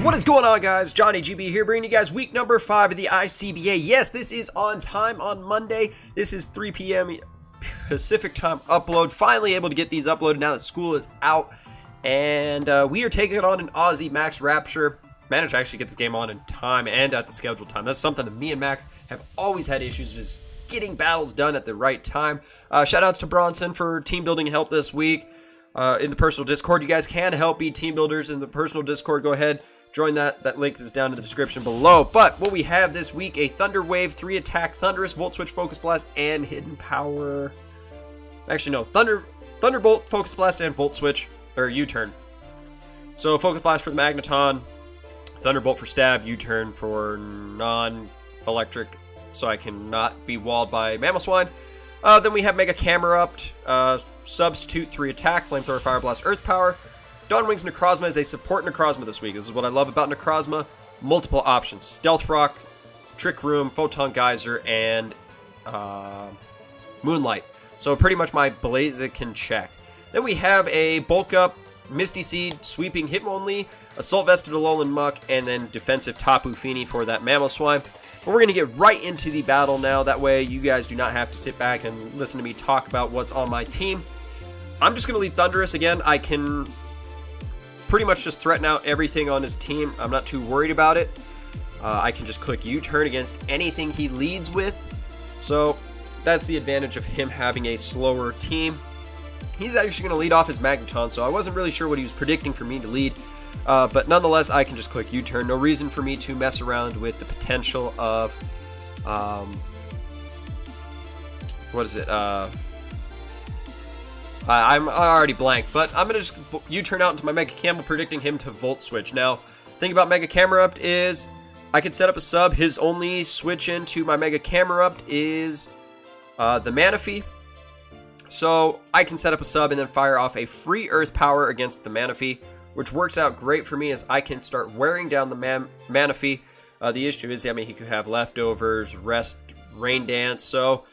What is going on, guys? Johnny GB here, bringing you guys week number 5 of the ICBA. Yes, this is on time on Monday. This is 3 p.m. Pacific time upload. Finally able to get these uploaded now that school is out. And we are taking on an Aussie Max Rapture. Managed to actually get this game on in time and at the scheduled time. That's something that me and Max have always had issues with, getting battles done at the right time. Shoutouts to Bronson for team building help this week in the personal Discord. You guys can help be team builders in the personal Discord. Go ahead, join that. That link is down in the description below. But what we have this week, a Thunder Wave 3 attack, Thunderous, Volt Switch, Focus Blast, and Hidden Power. Actually, no, Thunderbolt, Focus Blast, and Volt Switch, or U-turn. So Focus Blast for the Magneton, Thunderbolt for stab, U-turn for non-electric, so I cannot be walled by Mamoswine. Then we have Mega Camerupt, Substitute 3 attack, Flamethrower, Fire Blast, Earth Power. Dawnwing's Necrozma is a support Necrozma this week. This is what I love about Necrozma. Multiple options. Stealth Rock, Trick Room, Photon Geyser, and Moonlight. So pretty much my Blaziken check. Then we have a Bulk Up, Misty Seed, Sweeping Hitmonlee, Assault Vested Alolan Muck, and then Defensive Tapu Fini for that Mamoswine. But we're going to get right into the battle now. That way you guys do not have to sit back and listen to me talk about what's on my team. I'm just going to lead Thunderous again. I can pretty much just threaten out everything on his team. I'm not too worried about it. I can just click U-turn against anything he leads with. So that's the advantage of him having a slower team. He's actually going to lead off his Magneton, so I wasn't really sure what he was predicting for me to lead. But nonetheless, I can just click U-turn. No reason for me to mess around with the potential of, what is it? I'm already blank, but I'm going to just U-turn out into my Mega Camel, predicting him to Volt Switch. Now, the thing about Mega Camerupt is I can set up a sub. His only switch into my Mega Camerupt is the Manaphy. So I can set up a sub and then fire off a free Earth Power against the Manaphy, which works out great for me as I can start wearing down the Manaphy. The issue is, I mean, he could have leftovers, rest, rain dance, so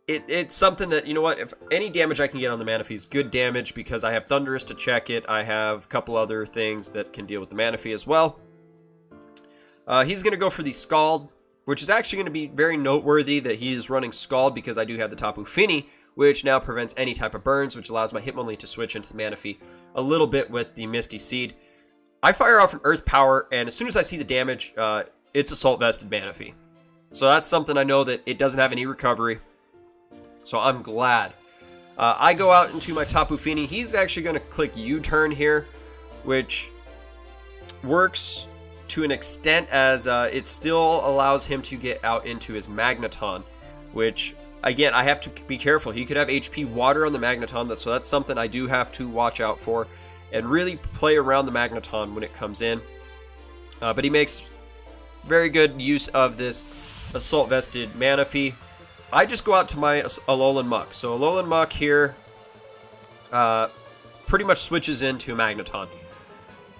it's something that, you know what, if any damage I can get on the Manaphy is good damage because I have Thunderous to check it. I have a couple other things that can deal with the Manaphy as well. He's going to go for the Scald, which is actually going to be very noteworthy that he is running Scald because I do have the Tapu Fini, which now prevents any type of burns, which allows my Hitmonlee to switch into the Manaphy a little bit with the Misty Seed. I fire off an Earth Power, and as soon as I see the damage, it's Assault Vested Manaphy. So that's something I know that it doesn't have any recovery, so I'm glad. I go out into my Tapu Fini. He's actually going to click U-turn here, which works to an extent as it still allows him to get out into his Magneton, which, again, I have to be careful. He could have HP Water on the Magneton, so that's something I do have to watch out for and really play around the Magneton when it comes in. But he makes very good use of this Assault Vested Manaphy. I just go out to my Alolan Muck. So Alolan Muck here pretty much switches into Magneton.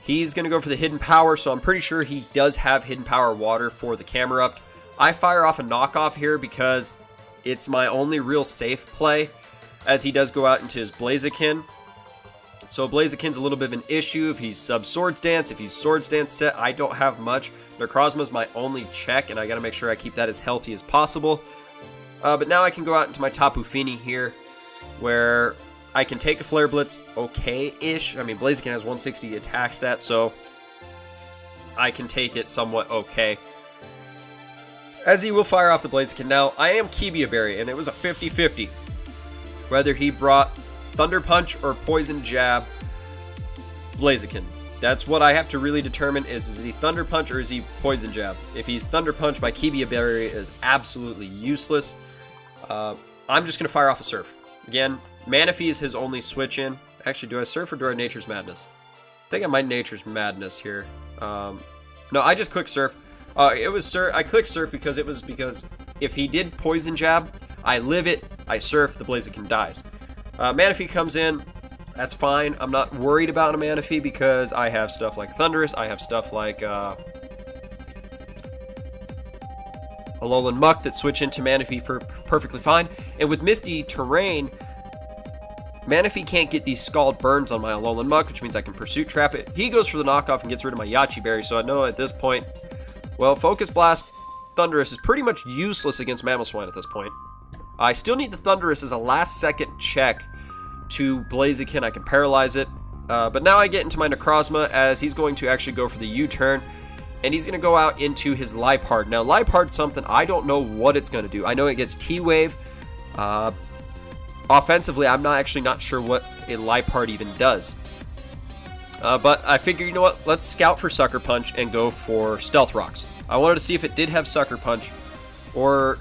He's going to go for the Hidden Power, so I'm pretty sure he does have Hidden Power Water for the Camerupt. I fire off a knockoff here because it's my only real safe play, as he does go out into his Blaziken. So Blaziken's a little bit of an issue if he's sub-Swords Dance. If he's Swords Dance set, I don't have much. Necrozma's my only check, and I got to make sure I keep that as healthy as possible. But now I can go out into my Tapu Fini here, where I can take a Flare Blitz okay-ish. I mean, Blaziken has 160 attack stat, so I can take it somewhat okay. As he will fire off the Blaziken. Now, I am ICBA Berry, and it was a 50-50. Whether he brought Thunder Punch or Poison Jab Blaziken. That's what I have to really determine is he Thunder Punch or is he Poison Jab? If he's Thunder Punch, my ICBA Berry is absolutely useless. I'm just going to fire off a Surf. Again, Manaphy is his only switch in. Actually, do I Surf or do I Nature's Madness? I think I might Nature's Madness here. No, I just click Surf. I clicked Surf because if he did Poison Jab, I live it, I Surf, the Blaziken dies. Manaphy comes in, that's fine. I'm not worried about a Manaphy because I have stuff like Thunderous, I have stuff like Alolan Muck that switch into Manaphy for perfectly fine. And with Misty Terrain, Manaphy can't get these scald burns on my Alolan Muck, which means I can Pursuit Trap it. He goes for the knockoff and gets rid of my Yache Berry, so I know at this point, well, Focus Blast Thundurus is pretty much useless against Mamoswine at this point. I still need the Thundurus as a last-second check to Blaziken. I can paralyze it. But now I get into my Necrozma as he's going to actually go for the U-turn. And he's going to go out into his Liepard. Now, Liepard's something I don't know what it's going to do. I know it gets T-Wave. Offensively, I'm not sure what a Liepard even does. But I figured, you know what? Let's scout for Sucker Punch and go for Stealth Rocks. I wanted to see if it did have Sucker Punch, or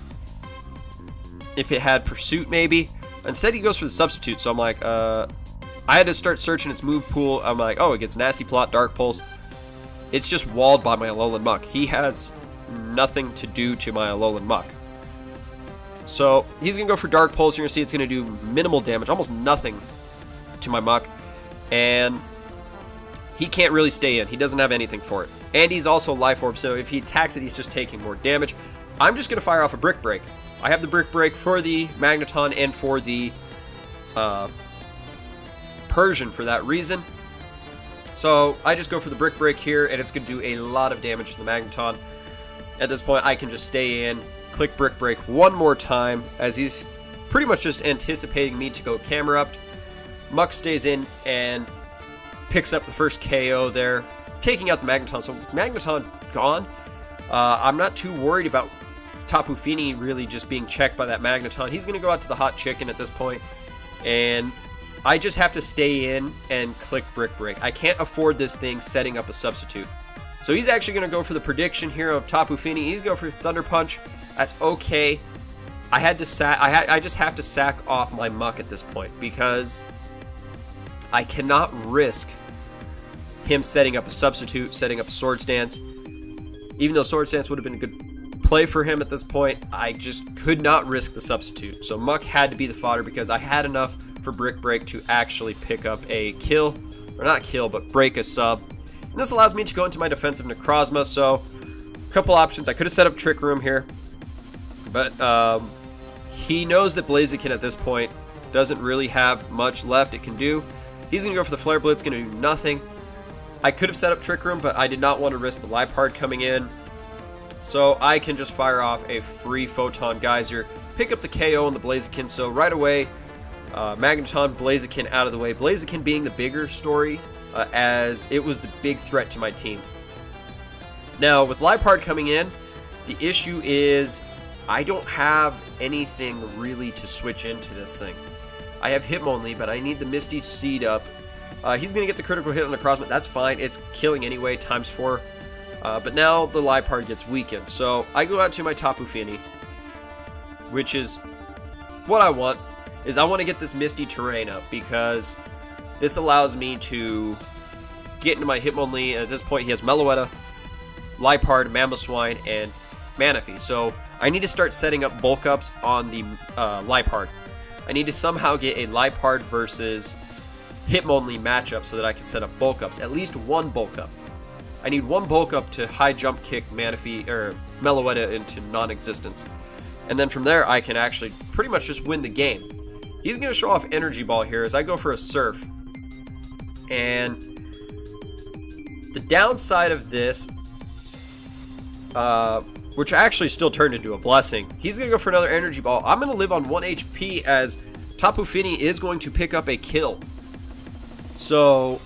if it had Pursuit, maybe. Instead, he goes for the Substitute, so I'm like, I had to start searching its move pool. I'm like, oh, it gets Nasty Plot, Dark Pulse. It's just walled by my Alolan Muck. He has nothing to do to my Alolan Muck. So, he's going to go for Dark Pulse. You're going to see it's going to do minimal damage, almost nothing to my Muck. And he can't really stay in. He doesn't have anything for it. And he's also Life Orb, so if he attacks it, he's just taking more damage. I'm just going to fire off a Brick Break. I have the Brick Break for the Magneton and for the Persian for that reason. So I just go for the Brick Break here, and it's going to do a lot of damage to the Magneton. At this point, I can just stay in, click Brick Break one more time, as he's pretty much just anticipating me to go Camerupt. Muck stays in and picks up the first KO there, taking out the Magneton. So Magneton gone. I'm not too worried about Tapu Fini really just being checked by that Magneton. He's going to go out to the Hot Chicken at this point, and I just have to stay in and click Brick Break. I can't afford this thing setting up a substitute. So he's actually going to go for the prediction here of Tapu Fini. He's going for Thunder Punch. That's okay. I just have to sack off my Muck at this point, because I cannot risk him setting up a substitute, setting up a Swords Dance. Even though Swords Dance would have been a good play for him at this point, I just could not risk the substitute. So Muck had to be the fodder, because I had enough for Brick Break to actually pick up a kill, or not kill, but break a sub. And this allows me to go into my defensive Necrozma, so a couple options. I could have set up Trick Room here, but he knows that Blaziken at this point doesn't really have much left it can do. He's going to go for the Flare Blitz, going to do nothing. I could have set up Trick Room, but I did not want to risk the Liepard coming in. So I can just fire off a free Photon Geyser, pick up the KO on the Blaziken. So right away, Magneton, Blaziken out of the way. Blaziken being the bigger story, as it was the big threat to my team. Now, with Liepard coming in, the issue is I don't have anything really to switch into this thing. I have Hitmonlee, but I need the Misty Seed up. He's going to get the critical hit on the Necrozma. That's fine. It's killing anyway, ×4. But now the Liepard gets weakened. So I go out to my Tapu Fini, which is what I want. I want to get this Misty Terrain up, because this allows me to get into my Hitmonlee. At this point, he has Meloetta, Liepard, Mamoswine, and Manaphy. So I need to start setting up bulk ups on the Liepard. I need to somehow get a Liepard versus Hitmonlee matchup so that I can set up bulk ups. At least one bulk up. I need one bulk up to high jump kick Manaphy or Meloetta into non-existence. And then from there, I can actually pretty much just win the game. He's going to show off Energy Ball here as I go for a Surf. And the downside of this, which actually still turned into a blessing, he's going to go for another Energy Ball. I'm going to live on 1 HP as Tapu Fini is going to pick up a kill. So,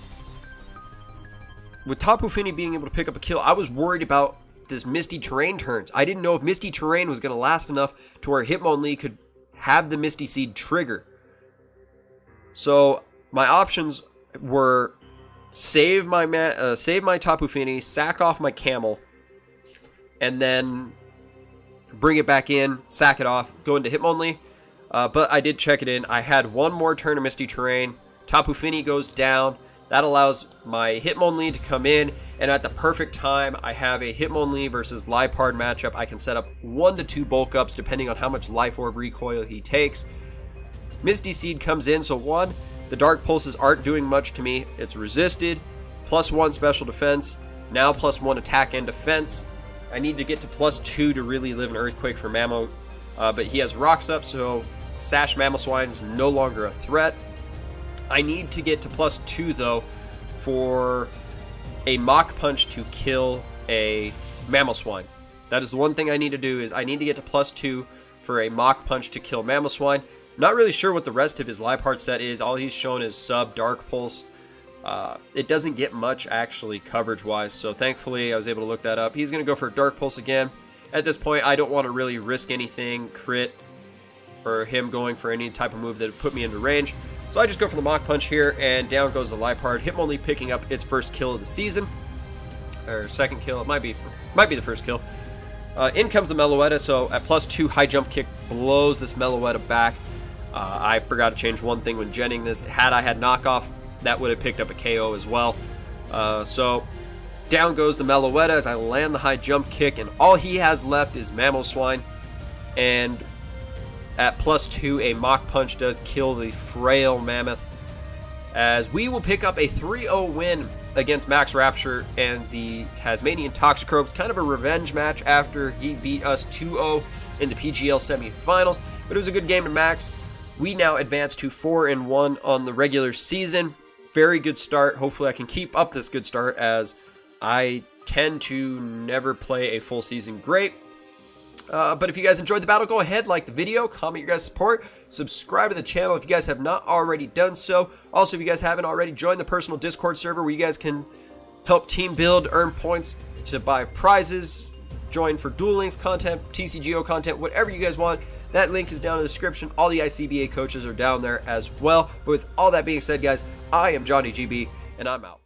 with Tapu Fini being able to pick up a kill, I was worried about this Misty Terrain turns. I didn't know if Misty Terrain was going to last enough to where Hitmonlee could have the Misty Seed trigger. So, my options were save my Tapu Fini, sack off my Camel, and then bring it back in, sack it off, go into Hitmonlee. But I did check it in. I had one more turn of Misty Terrain. Tapu Fini goes down. That allows my Hitmonlee to come in, and at the perfect time, I have a Hitmonlee versus Liepard matchup. I can set up 1 to 2 bulk ups depending on how much Life Orb recoil he takes. Misty Seed comes in, so 1, the Dark Pulses aren't doing much to me. It's resisted, +1 special defense, now +1 attack and defense. I need to get to +2 to really live an Earthquake for Mamo, but he has Rocks up, so Sash Mamoswine is no longer a threat. I need to get to +2 though for a Mach Punch to kill a Mammal Swine. That is the one thing I need to do, is I need to get to +2 for a Mach Punch to kill Mammal Swine. Not really sure what the rest of his Liepard set is. All he's shown is sub Dark Pulse. It doesn't get much actually coverage wise, so thankfully I was able to look that up. He's going to go for Dark Pulse again. At this point, I don't want to really risk anything crit or him going for any type of move that would put me into range. So I just go for the Mach Punch here, and down goes the Liepard. Hitmonlee picking up its first kill of the season, or second kill. It might be the first kill. In comes the Meloetta, so at +2, high jump kick blows this Meloetta back. I forgot to change one thing when genning this. Had I had knockoff, that would have picked up a KO as well. So down goes the Meloetta as I land the high jump kick, and all he has left is Mammal Swine. And at +2, a Mach Punch does kill the frail Mammoth, as we will pick up a 3-0 win against Max Rapture and the Tasmanian Toxicroaks. Kind of a revenge match after he beat us 2-0 in the PGL semifinals, but it was a good game to Max. We now advance to 4-1 on the regular season. Very good start. Hopefully I can keep up this good start, as I tend to never play a full season great. But if you guys enjoyed the battle, go ahead, like the video, comment your guys' support, subscribe to the channel if you guys have not already done so. Also, if you guys haven't already, join the personal Discord server where you guys can help team build, earn points to buy prizes, join for Duel Links content, TCGO content, whatever you guys want. That link is down in the description. All the ICBA coaches are down there as well. But with all that being said, guys, I am Johnny GB, and I'm out.